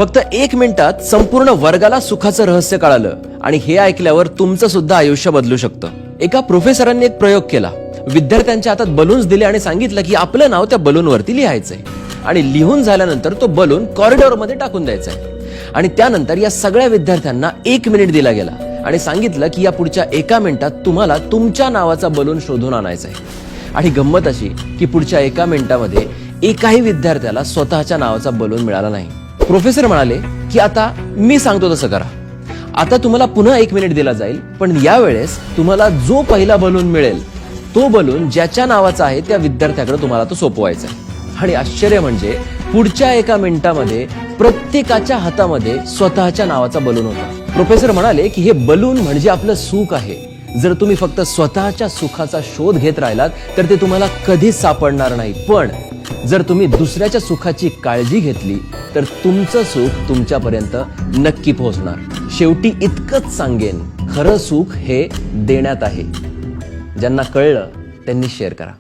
फक्त 1 मिनिटात संपूर्ण वर्गाला सुखाचं रहस्य कळालं आणि हे ऐकल्यावर तुमचं सुद्धा आयुष्य बदलू शकतं. एका प्रोफेसरांनी एक प्रयोग केला. विद्यार्थ्यांच्या हातात बलून्स दिले आणि सांगितलं की आपलं नाव त्या बलूनवरती लिहायचंय आणि लिहून झाल्यानंतर तो बलून कॉरिडॉरमध्ये टाकून द्यायचाय. आणि त्यानंतर या सगळ्या विद्यार्थ्यांना 1 मिनिट दिला गेला आणि सांगितलं की या पुढच्या 1 मिनिटात तुम्हाला तुमच्या नावाचा बलून शोधून आणायचा आहे. आणि गंमत अशी की पुढच्या 1 मिनिटामध्ये एकाही विद्यार्थ्याला स्वतःच्या नावाचा बलून मिळाला नाही. प्रोफेसर म्हणाले की आता मी सांगतो तसं करा. आता तुम्हाला पुन्हा 1 मिनिट दिला जाईल, पण यावेळेस तुम्हाला जो पहिला बलून मिळेल तो बलून ज्याच्या नावाचा आहे त्या विद्यार्थ्याकडे तुम्हाला तो सोपवायचा आहे. आणि आश्चर्य म्हणजे पुढच्या 1 मिनिटामध्ये प्रत्येकाच्या हातामध्ये स्वतःच्या नावाचा बलून होता. प्रोफेसर म्हणाले की हे बलून म्हणजे आपलं सुख आहे. जर तुम्ही फक्त स्वतःच्या सुखाचा शोध घेत राहिलात तर ते तुम्हाला कधीच सापडणार नाही. पण जर तुम्ही दुसऱ्याच्या सुखाची काळजी घेतली तर तुमचं सुख तुमच्यापर्यंत नक्की पोहोचणार. शेवटी इतकंच सांगेन, खरं सुख हे देण्यात आहे. ज्यांना कळलं त्यांनी शेअर करा.